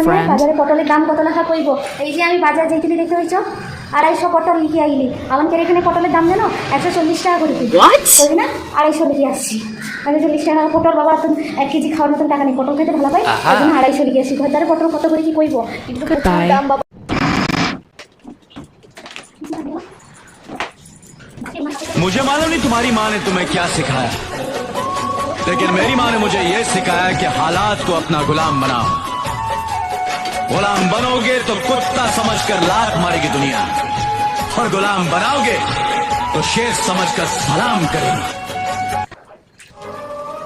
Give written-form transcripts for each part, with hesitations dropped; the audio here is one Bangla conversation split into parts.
friend. বাজারে পটলের দাম কত লেখা কইব। এই যে আমি বাজার যাইতে দেখতে হইছো 250 পটল লিখে আইলি। আমাদের এখানে পটলের দাম জানো 140 টাকা করে কেজি। কই না 250 লিখে আসছি। 140 টাকা পটল বাবা তুমি 1 কেজি খাওয়ার মতন টাকা নেই, পটল খেতে ভালো পাই তাই জন্য 250 লিখে আসছি। ঘরদারে পটল কত করে কি কইব, কিন্তু Goodbye. দাম বাবা। मुझे मालूम नहीं तुम्हारी माँ ने तुम्हें क्या सिखाया, लेकिन मेरी माँ ने मुझे ये सिखाया कि हालात को अपना गुलाम बनाओ। गुलाम बनोगे तो कुत्ता समझकर लात मारेगी दुनिया, और गुलाम बनाओगे तो शेर समझकर सलाम करेगी।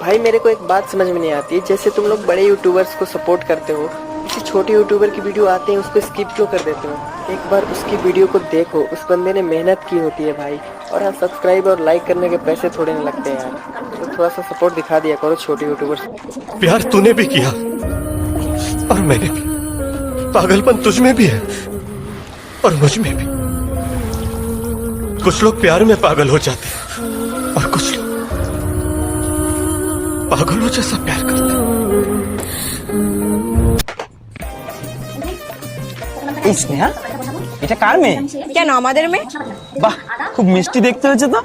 भाई मेरे को एक बात समझ में नहीं आती है, जैसे तुम लोग बड़े यूट्यूबर्स को सपोर्ट करते हो, किसी छोटे यूट्यूबर की वीडियो आते हैं उसको स्किप क्यों कर देते हो? एक बार उसकी वीडियो को देखो, उस बंदे ने मेहनत की होती है भाई। और हाँ, सब्सक्राइब और लाइक करने के पैसे थोड़े नहीं लगते हैं यार, तो थोड़ा सा सपोर्ट दिखा दिया करो छोटे यूट्यूबर्स। प्यार तूने भी किया और मैंने भी, पागलपन तुझ में भी है और मुझ में भी। कुछ लोग प्यार में पागल हो जाते हैं और कुछ लोग पागलों जैसा प्यार करते हैं। এই স্নেহা, এটা কার মেয়ে? কেন আমাদের মেয়ে? বাহ, খুব মিষ্টি দেখতে হয়েছে তো।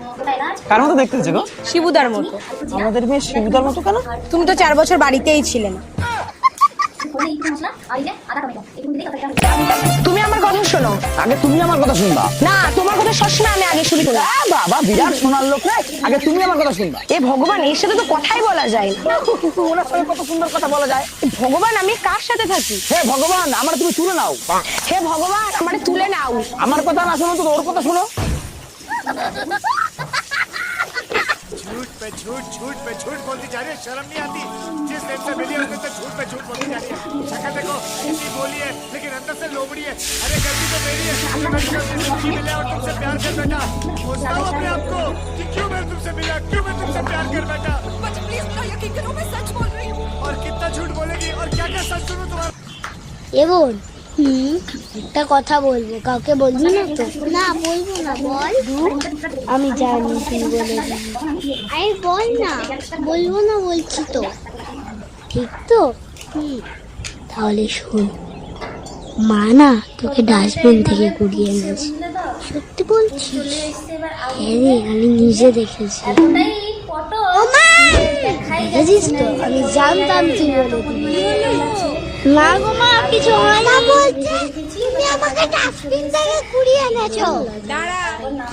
কার মতো দেখতে হয়েছে গো? শিবুদার মতো। আমাদের মেয়ে শিবুদার মতো কেন? তুমি তো 4 বছর বাড়িতেই ছিলে না। তুমি আমার কথা শোনো। আগে তুমি আমার কথা শুনবা। না, তোমার কথা সবসময় আমি আগে শুনি। বাবা বিরাট শোনার লোক রে, আগে তুমি আমার কথা শুনবা। এ ভগবান, এর সাথে তো কথাই বলা যায় না। ওনার সঙ্গে কত সুন্দর কথা বলা যায়। ভগবান, আমি কার সাথে থাকি? হে ভগবান, আমার তুমি তুলে নাও। হে ভগবান, আমারে তুলে নাও। আমার কথা না শোনো তো ওর কথা শোনো। झूठ पे झूठ बोलती जा रही है, शर्म नहीं आती? जिस दिन से मिली उस दिन से झूठ पे झूठ बोलती जा रही है। शक्ल देखो इतनी बोली है लेकिन अंदर से लोमड़ी है। अरे गलती तो मेरी है, कि मिला और तुमसे प्यार कर बैठा। बताओ अपने आप को कि क्यों मैं तुमसे मिला, क्यों मैं तुमसे प्यार कर बैठा। प्लीज यकीन करो, मैं सच बोल रही हूँ। और कितना झूठ बोलेगी और क्या क्या सच सुनूं तुम्हारा? এ বোন, একটা কথা বলবো, কাউকে বলবি না তো? না বলবো না, বল। আমি জানি তুই বলে দিবি। আরে বল না। বলবো না বলছি তো, ঠিক তো? তাহলে শোন, মা না তোকে ডাস্টবিন থেকে কুড়িয়ে এনেছে। সত্যি বলছিস? হ্যাঁ রে, আমি নিজে দেখেছি। দেখেছিস তো? আমি জানতাম তুই বলে দিবি। না গো মা, কিছু হয় না। বলছে তুমি আমাকে ডাস্টবিন থেকে কুড়িয়ে এনেছো। দাঁড়া,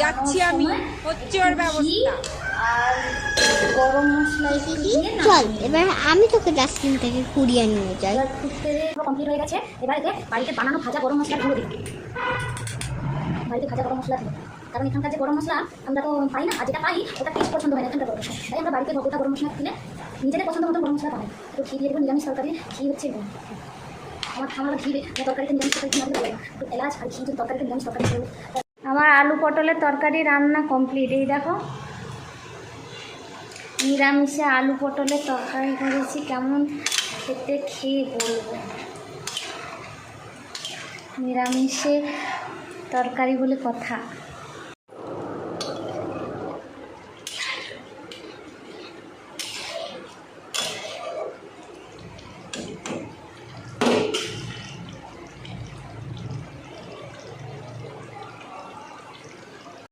যাচ্ছি আমি, হচ্ছে ওর ব্যবস্থা। আর গরম মশলা চল, এবার আমি তোকে ডাস্টবিন থেকে কুড়িয়ে নিয়ে যাই। কমপ্লিট হয়ে গেছে। এবার এতে বাড়িতে বানানো ভাজা গরম মশলা গুঁড়ো দিই। বাড়িতে ভাজা গরম মশলা দিই, কারণ এখানকার যে গরম মশলা আমরা তো পাই না, আর যেটা পাই ওটা টেস্ট পছন্দ হয় না এখানকার গরম মশলা। তাই আমরা বাড়িতে গোটা গরম মশলা দিলে নিজেদের পছন্দ মতো গরম মশলা পাই। তো ঘি দিয়ে দেবো, নিরামিষ তরকারি ঘি হচ্ছে আমার খাওয়া ঘি তরকারিতে নিরামিষ তরকারি ঘি দেবো, তো এলাচ আর ঘি তরকারিতে নিরামিষ তরকারি দেবো। আমার আলু পটলের তরকারি রান্না কমপ্লিট। এই দেখো নিরামিষে আলু পটলের তরকারি করেছি, কেমন খেতে খেয়ে বলবো। নিরামিষে তরকারি বলে কথা।